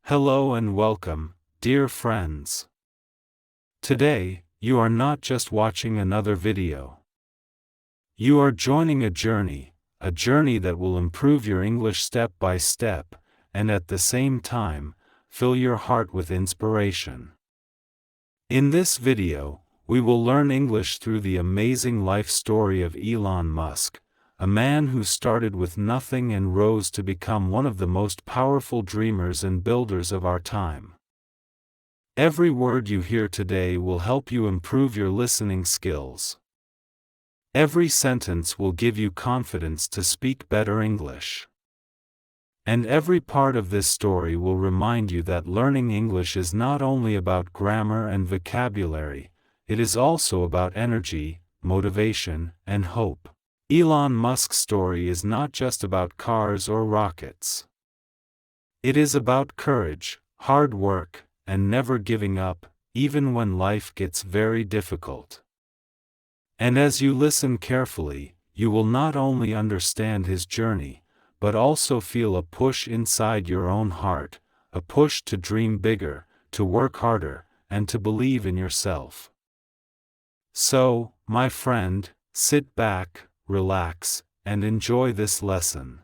Hello and welcome, dear friends. Today, you are not just watching another video. You are joining a journey that will improve your English step by step, and at the same time, fill your heart with inspiration. In this video, we will learn English through the amazing life story of Elon Musk, a man who started with nothing and rose to become one of the most powerful dreamers and builders of our time. Every word you hear today will help you improve your listening skills. Every sentence will give you confidence to speak better English. And every part of this story will remind you that learning English is not only about grammar and vocabulary, it is also about energy, motivation, and hope. Elon Musk's story is not just about cars or rockets. It is about courage, hard work, and never giving up, even when life gets very difficult. And as you listen carefully, you will not only understand his journey, but also feel a push inside your own heart, a push to dream bigger, to work harder, and to believe in yourself. So, my friend, sit back, relax, and enjoy this lesson.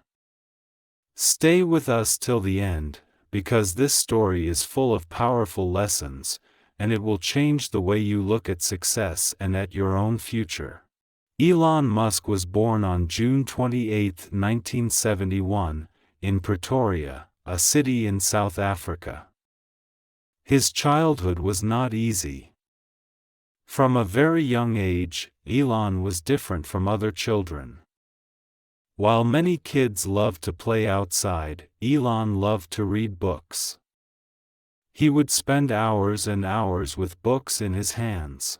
Stay with us till the end, because this story is full of powerful lessons, and it will change the way you look at success and at your own future. Elon Musk was born on June 28, 1971, in Pretoria, a city in South Africa. His childhood was not easy. From a very young age, Elon was different from other children. While many kids love to play outside, Elon loved to read books. He would spend hours and hours with books in his hands.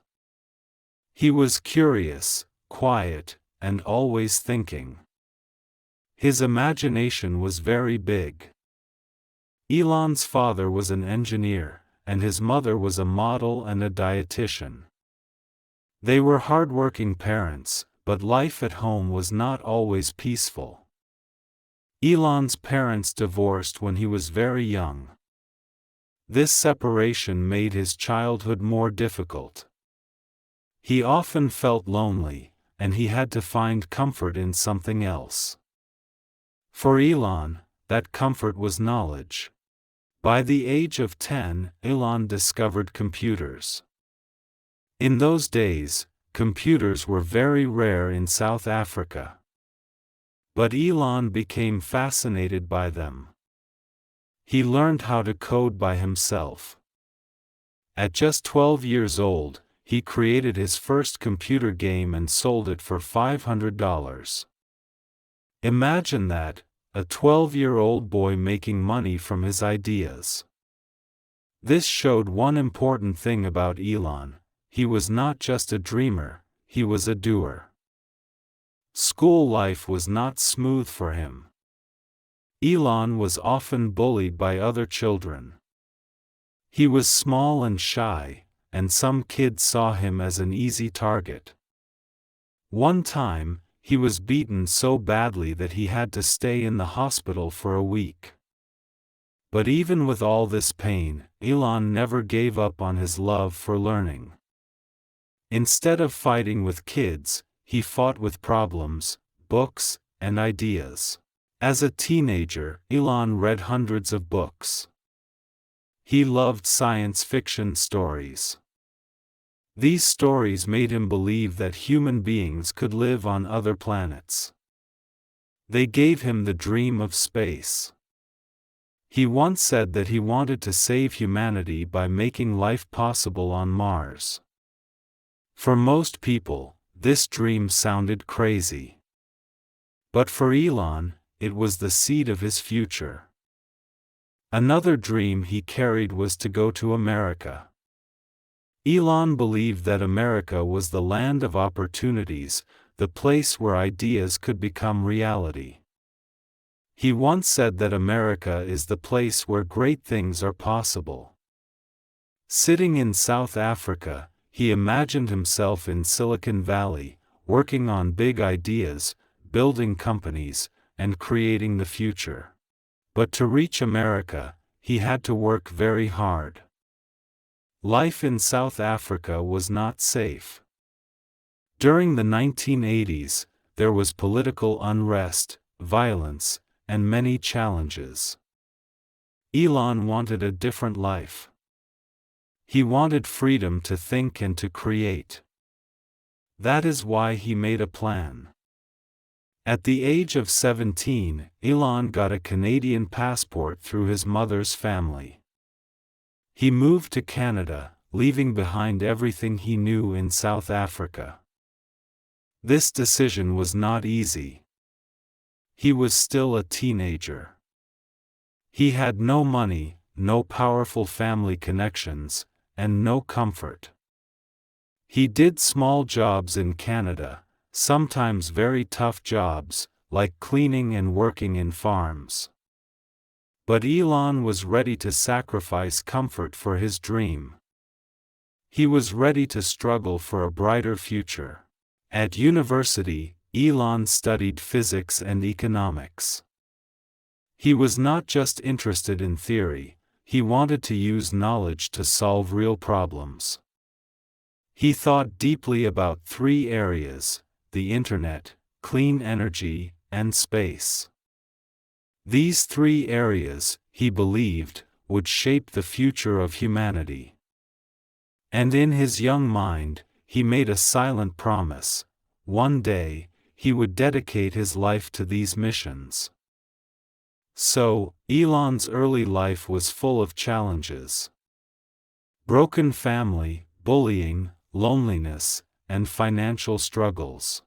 He was curious, quiet, and always thinking. His imagination was very big. Elon's father was an engineer, and his mother was a model and a dietitian. They were hard-working parents, but life at home was not always peaceful. Elon's parents divorced when he was very young. This separation made his childhood more difficult. He often felt lonely, and he had to find comfort in something else. For Elon, that comfort was knowledge. By the age of 10, Elon discovered computers. In those days, computers were very rare in South Africa. But Elon became fascinated by them. He learned how to code by himself. At just 12 years old, he created his first computer game and sold it for $500. Imagine that, a 12-year-old boy making money from his ideas. This showed one important thing about Elon. He was not just a dreamer, he was a doer. School life was not smooth for him. Elon was often bullied by other children. He was small and shy, and some kids saw him as an easy target. One time, he was beaten so badly that he had to stay in the hospital for a week. But even with all this pain, Elon never gave up on his love for learning. Instead of fighting with kids, he fought with problems, books, and ideas. As a teenager, Elon read hundreds of books. He loved science fiction stories. These stories made him believe that human beings could live on other planets. They gave him the dream of space. He once said that he wanted to save humanity by making life possible on Mars. For most people, this dream sounded crazy. But for Elon, it was the seed of his future. Another dream he carried was to go to America. Elon believed that America was the land of opportunities, the place where ideas could become reality. He once said that America is the place where great things are possible. Sitting in South Africa, he imagined himself in Silicon Valley, working on big ideas, building companies, and creating the future. But to reach America, he had to work very hard. Life in South Africa was not safe. During the 1980s, there was political unrest, violence, and many challenges. Elon wanted a different life. He wanted freedom to think and to create. That is why he made a plan. At the age of 17, Elon got a Canadian passport through his mother's family. He moved to Canada, leaving behind everything he knew in South Africa. This decision was not easy. He was still a teenager. He had no money, no powerful family connections, and no comfort. He did small jobs in Canada, sometimes very tough jobs, like cleaning and working in farms. But Elon was ready to sacrifice comfort for his dream. He was ready to struggle for a brighter future. At university, Elon studied physics and economics. He was not just interested in theory, he wanted to use knowledge to solve real problems. He thought deeply about three areas: the internet, clean energy, and space. These three areas, he believed, would shape the future of humanity. And in his young mind, he made a silent promise: one day, he would dedicate his life to these missions. So, Elon's early life was full of challenges. Broken family, bullying, loneliness, and financial struggles.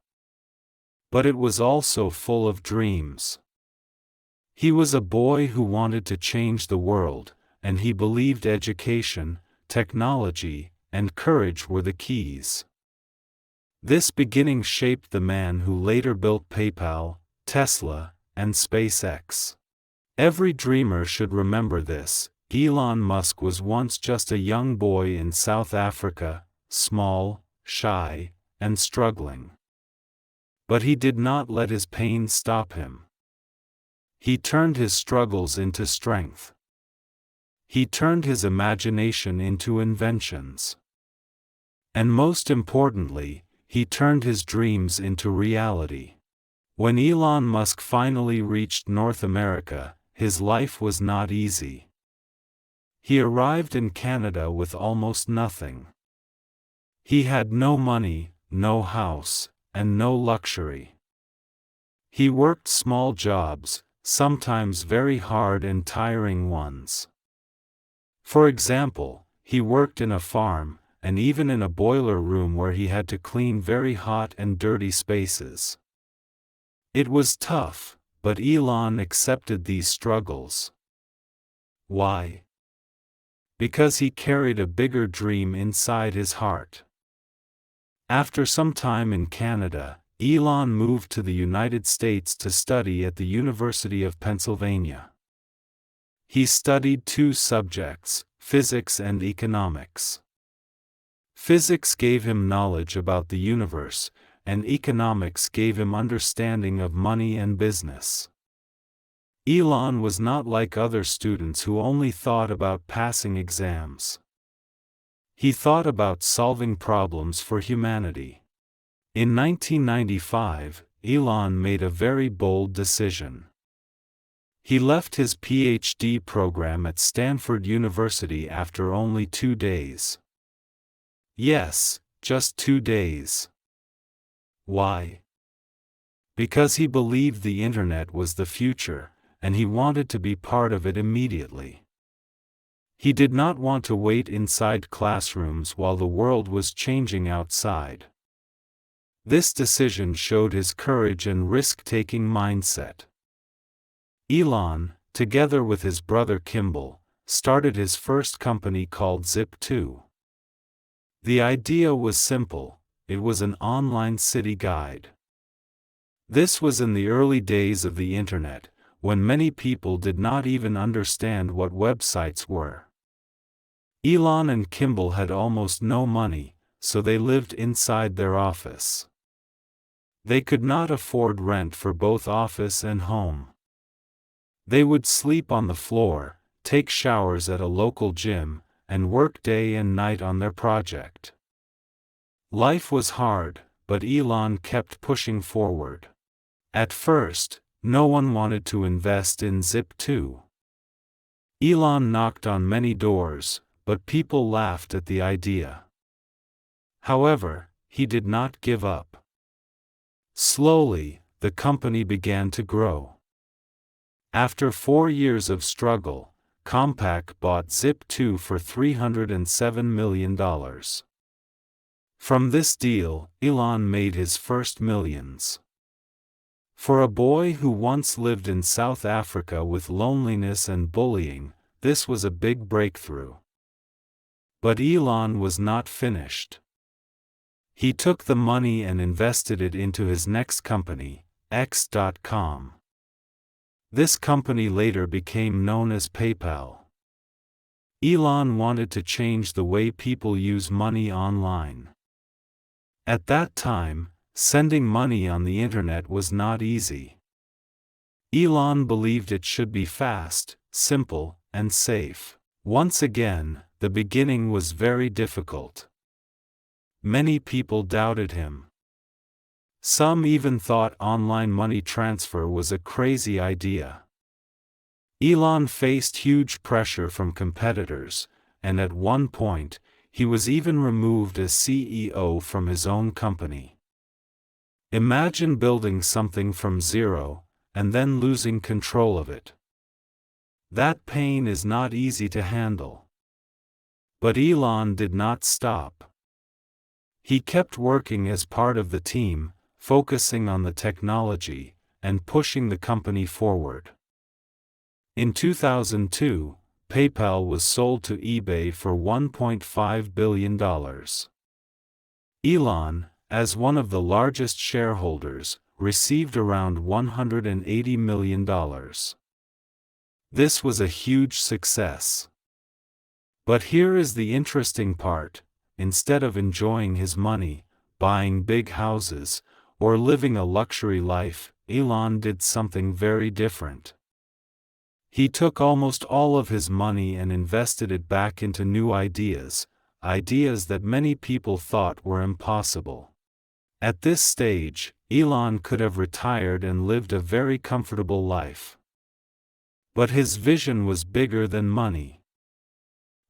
But it was also full of dreams. He was a boy who wanted to change the world, and he believed education, technology, and courage were the keys. This beginning shaped the man who later built PayPal, Tesla, and SpaceX. Every dreamer should remember this: Elon Musk was once just a young boy in South Africa, small, shy, and struggling. But he did not let his pain stop him. He turned his struggles into strength. He turned his imagination into inventions. And most importantly, he turned his dreams into reality. When Elon Musk finally reached North America, his life was not easy. He arrived in Canada with almost nothing. He had no money, no house, and no luxury. He worked small jobs, sometimes very hard and tiring ones. For example, he worked in a farm, and even in a boiler room where he had to clean very hot and dirty spaces. It was tough, but Elon accepted these struggles. Why? Because he carried a bigger dream inside his heart. After some time in Canada, Elon moved to the United States to study at the University of Pennsylvania. He studied two subjects, physics and economics. Physics gave him knowledge about the universe, and economics gave him understanding of money and business. Elon was not like other students who only thought about passing exams. He thought about solving problems for humanity. In 1995, Elon made a very bold decision. He left his PhD program at Stanford University after only 2 days. Yes, just 2 days. Why? Because he believed the internet was the future, and he wanted to be part of it immediately. He did not want to wait inside classrooms while the world was changing outside. This decision showed his courage and risk-taking mindset. Elon, together with his brother Kimball, started his first company called Zip2. The idea was simple: it was an online city guide. This was in the early days of the internet, when many people did not even understand what websites were. Elon and Kimball had almost no money, so they lived inside their office. They could not afford rent for both office and home. They would sleep on the floor, take showers at a local gym, and work day and night on their project. Life was hard, but Elon kept pushing forward. At first, no one wanted to invest in Zip2. Elon knocked on many doors, but people laughed at the idea. However, he did not give up. Slowly, the company began to grow. After 4 years of struggle, Compaq bought Zip2 for $307 million. From this deal, Elon made his first millions. For a boy who once lived in South Africa with loneliness and bullying, this was a big breakthrough. But Elon was not finished. He took the money and invested it into his next company, X.com. This company later became known as PayPal. Elon wanted to change the way people use money online. At that time, sending money on the internet was not easy. Elon believed it should be fast, simple, and safe. Once again, the beginning was very difficult. Many people doubted him. Some even thought online money transfer was a crazy idea. Elon faced huge pressure from competitors, and at one point, he was even removed as CEO from his own company. Imagine building something from zero, and then losing control of it. That pain is not easy to handle. But Elon did not stop. He kept working as part of the team, focusing on the technology, and pushing the company forward. In 2002, PayPal was sold to eBay for $1.5 billion. Elon, as one of the largest shareholders, received around $180 million. This was a huge success. But here is the interesting part: instead of enjoying his money, buying big houses, or living a luxury life, Elon did something very different. He took almost all of his money and invested it back into new ideas that many people thought were impossible. At this stage, Elon could have retired and lived a very comfortable life. But his vision was bigger than money.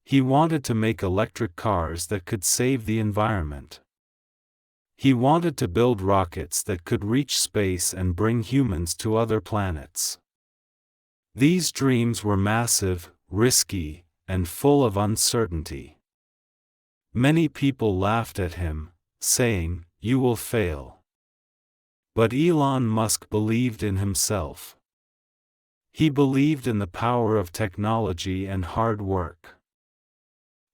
He wanted to make electric cars that could save the environment. He wanted to build rockets that could reach space and bring humans to other planets. These dreams were massive, risky, and full of uncertainty. Many people laughed at him, saying, "You will fail." But Elon Musk believed in himself. He believed in the power of technology and hard work.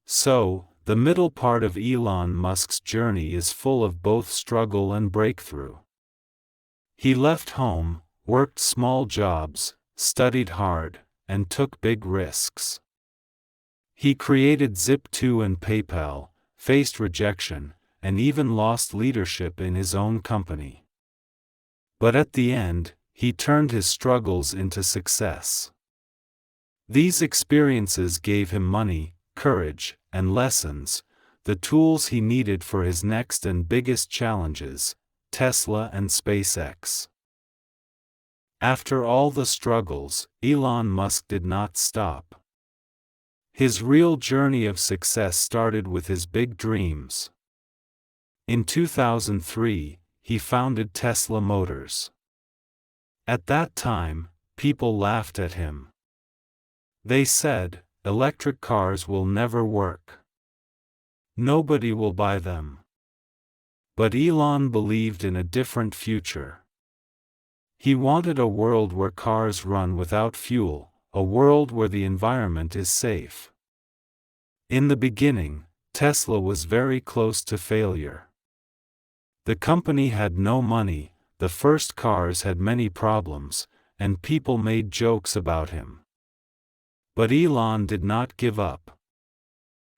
So, the middle part of Elon Musk's journey is full of both struggle and breakthrough. He left home, worked small jobs, studied hard, and took big risks. He created Zip2 and PayPal, faced rejection, and even lost leadership in his own company. But at the end, he turned his struggles into success. These experiences gave him money, courage, and lessons, the tools he needed for his next and biggest challenges, Tesla and SpaceX. After all the struggles, Elon Musk did not stop. His real journey of success started with his big dreams. In 2003, he founded Tesla Motors. At that time, people laughed at him. They said, "Electric cars will never work. Nobody will buy them." But Elon believed in a different future. He wanted a world where cars run without fuel, a world where the environment is safe. In the beginning, Tesla was very close to failure. The company had no money, the first cars had many problems, and people made jokes about him. But Elon did not give up.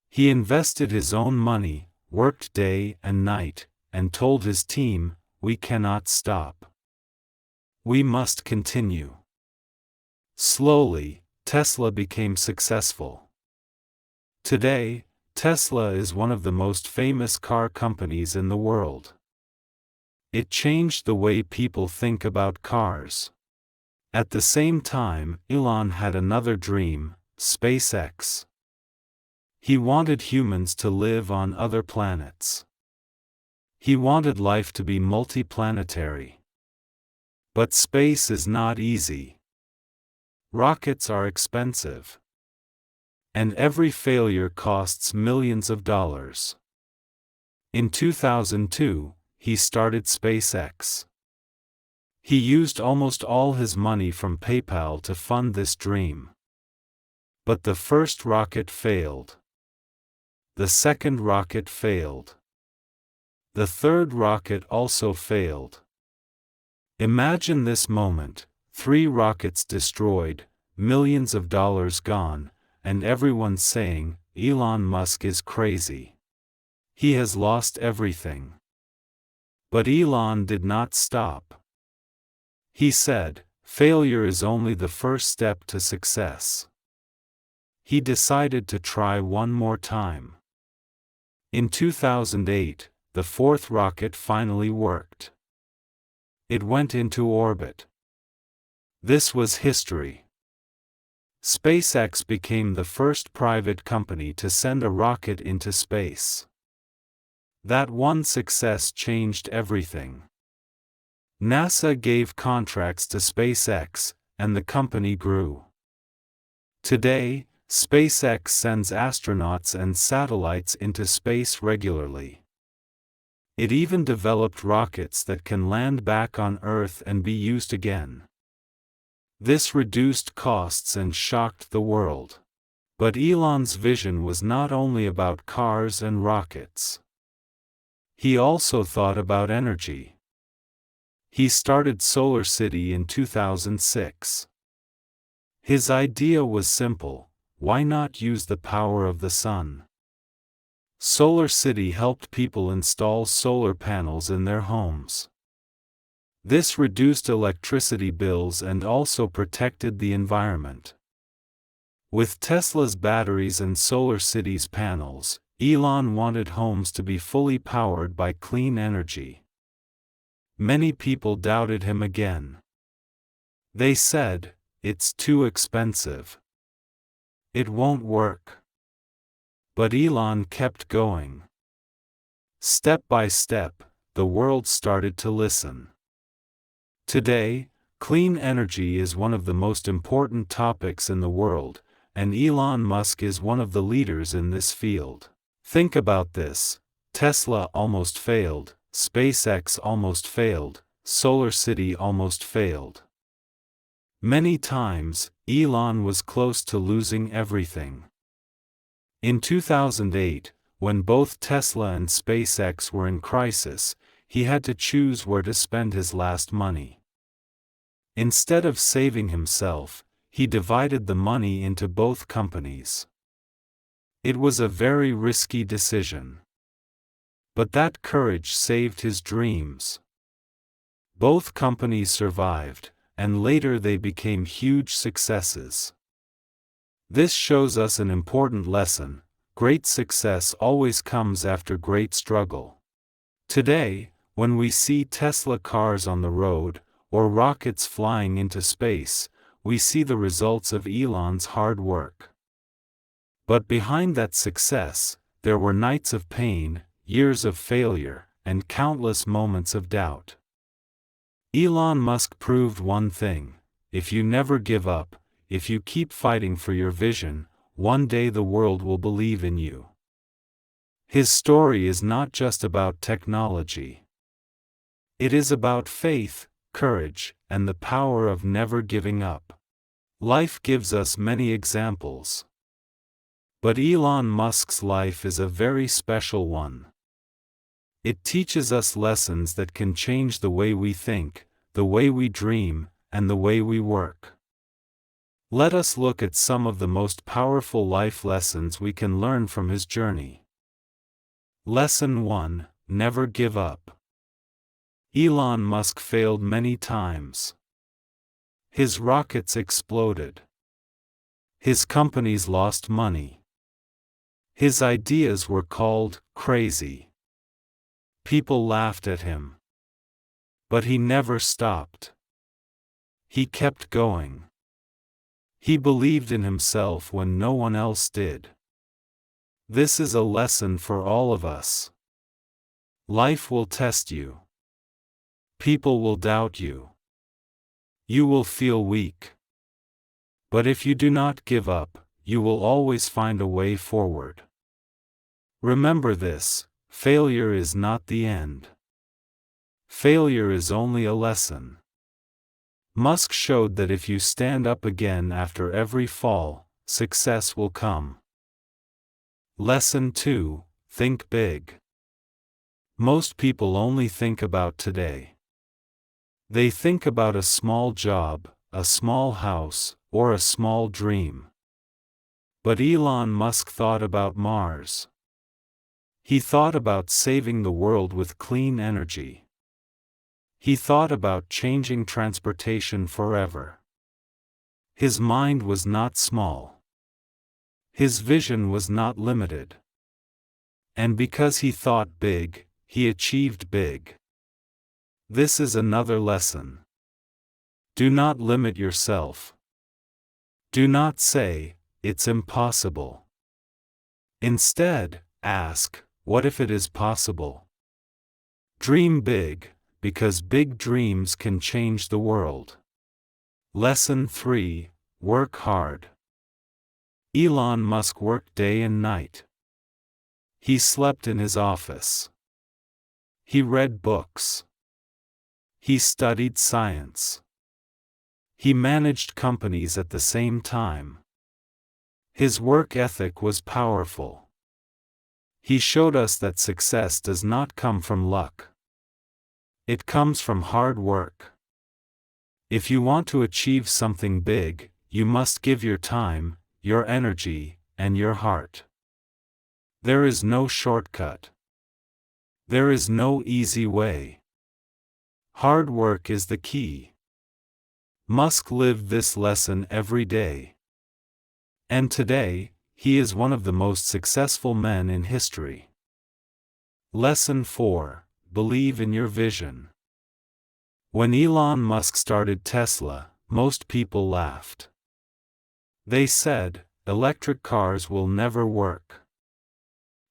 He invested his own money, worked day and night, and told his team, "We cannot stop. We must continue." Slowly, Tesla became successful. Today, Tesla is one of the most famous car companies in the world. It changed the way people think about cars. At the same time, Elon had another dream: SpaceX. He wanted humans to live on other planets. He wanted life to be multiplanetary. But space is not easy. Rockets are expensive. And every failure costs millions of dollars. In 2002, he started SpaceX. He used almost all his money from PayPal to fund this dream. But the first rocket failed. The second rocket failed. The third rocket also failed. Imagine this moment: 3 rockets destroyed, millions of dollars gone, and everyone saying, "Elon Musk is crazy. He has lost everything." But Elon did not stop. He said, "Failure is only the first step to success." He decided to try one more time. In 2008, the 4th rocket finally worked. It went into orbit. This was history. SpaceX became the first private company to send a rocket into space. That one success changed everything. NASA gave contracts to SpaceX, and the company grew. Today, SpaceX sends astronauts and satellites into space regularly. It even developed rockets that can land back on Earth and be used again. This reduced costs and shocked the world. But Elon's vision was not only about cars and rockets. He also thought about energy. He started Solar City in 2006. His idea was simple: why not use the power of the sun? Solar City helped people install solar panels in their homes. This reduced electricity bills and also protected the environment. With Tesla's batteries and Solar City's panels, Elon wanted homes to be fully powered by clean energy. Many people doubted him again. They said, "It's too expensive. It won't work." But Elon kept going. Step by step, the world started to listen. Today, clean energy is one of the most important topics in the world, and Elon Musk is one of the leaders in this field. Think about this: Tesla almost failed, SpaceX almost failed, Solar City almost failed. Many times, Elon was close to losing everything. In 2008, when both Tesla and SpaceX were in crisis, he had to choose where to spend his last money. Instead of saving himself, he divided the money into both companies. It was a very risky decision. But that courage saved his dreams. Both companies survived, and later they became huge successes. This shows us an important lesson: great success always comes after great struggle. Today, when we see Tesla cars on the road, or rockets flying into space, we see the results of Elon's hard work. But behind that success, there were nights of pain, years of failure, and countless moments of doubt. Elon Musk proved one thing: if you never give up, if you keep fighting for your vision, one day the world will believe in you. His story is not just about technology. It is about faith, courage, and the power of never giving up. Life gives us many examples. But Elon Musk's life is a very special one. It teaches us lessons that can change the way we think, the way we dream, and the way we work. Let us look at some of the most powerful life lessons we can learn from his journey. Lesson 1: Never give up. Elon Musk failed many times. His rockets exploded. His companies lost money. His ideas were called crazy. People laughed at him. But he never stopped. He kept going. He believed in himself when no one else did. This is a lesson for all of us. Life will test you. People will doubt you. You will feel weak. But if you do not give up, you will always find a way forward. Remember this: failure is not the end. Failure is only a lesson. Musk showed that if you stand up again after every fall, success will come. Lesson 2: Think big. Most people only think about today. They think about a small job, a small house, or a small dream. But Elon Musk thought about Mars. He thought about saving the world with clean energy. He thought about changing transportation forever. His mind was not small. His vision was not limited. And because he thought big, he achieved big. This is another lesson. Do not limit yourself. Do not say, "It's impossible." Instead, ask, "What if it is possible?" Dream big, because big dreams can change the world. Lesson 3: Work hard. Elon Musk worked day and night. He slept in his office. He read books. He studied science. He managed companies at the same time. His work ethic was powerful. He showed us that success does not come from luck. It comes from hard work. If you want to achieve something big, you must give your time, your energy, and your heart. There is no shortcut. There is no easy way. Hard work is the key. Musk lived this lesson every day. And today, he is one of the most successful men in history. Lesson 4: Believe in your vision. When Elon Musk started Tesla, most people laughed. They said, "Electric cars will never work."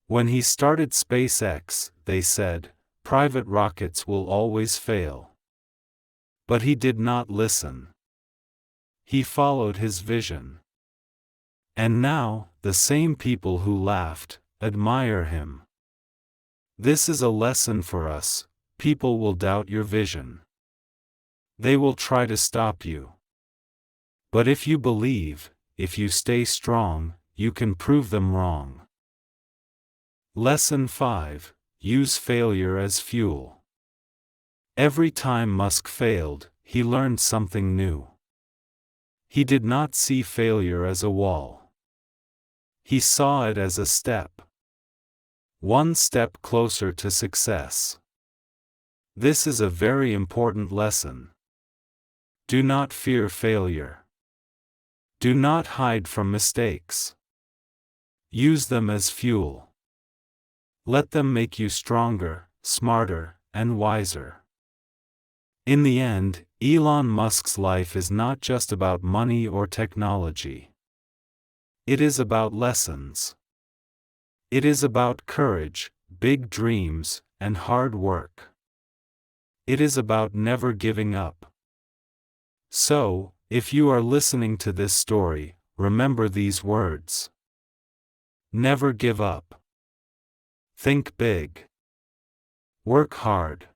When he started SpaceX, they said, "Private rockets will always fail." But he did not listen. He followed his vision. And now, the same people who laughed, admire him. This is a lesson for us: people will doubt your vision. They will try to stop you. But if you believe, if you stay strong, you can prove them wrong. Lesson 5: Use failure as fuel. Every time Musk failed, he learned something new. He did not see failure as a wall. He saw it as a step. One step closer to success. This is a very important lesson. Do not fear failure. Do not hide from mistakes. Use them as fuel. Let them make you stronger, smarter, and wiser. In the end, Elon Musk's life is not just about money or technology. It is about lessons. It is about courage, big dreams, and hard work. It is about never giving up. So, if you are listening to this story, remember these words. Never give up. Think big. Work hard.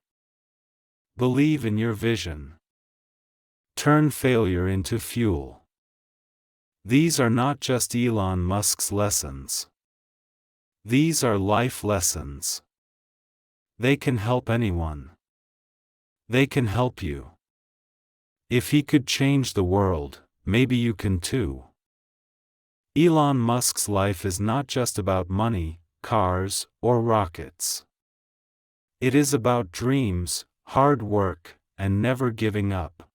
Believe in your vision. Turn failure into fuel. These are not just Elon Musk's lessons. These are life lessons. They can help anyone. They can help you. If he could change the world, maybe you can too. Elon Musk's life is not just about money, cars, or rockets. It is about dreams, hard work, and never giving up.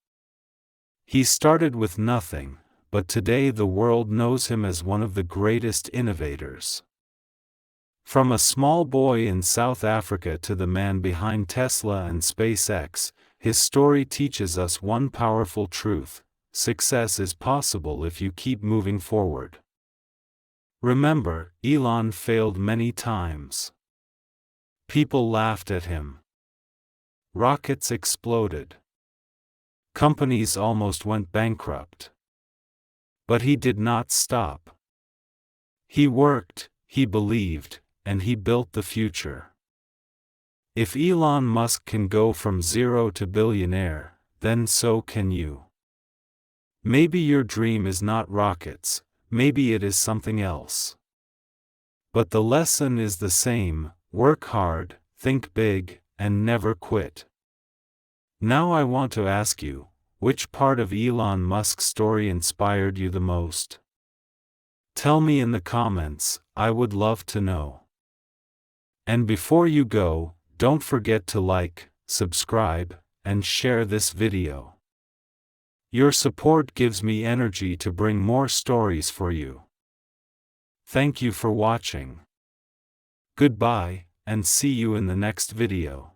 He started with nothing, but today the world knows him as one of the greatest innovators. From a small boy in South Africa to the man behind Tesla and SpaceX, his story teaches us one powerful truth: success is possible if you keep moving forward. Remember, Elon failed many times. People laughed at him. Rockets exploded. Companies almost went bankrupt. But he did not stop. He worked, he believed, and he built the future. If Elon Musk can go from zero to billionaire, then so can you. Maybe your dream is not rockets, maybe it is something else. But the lesson is the same: work hard, think big, and never quit. Now I want to ask you, which part of Elon Musk's story inspired you the most? Tell me in the comments, I would love to know. And before you go, don't forget to like, subscribe, and share this video. Your support gives me energy to bring more stories for you. Thank you for watching. Goodbye, and see you in the next video.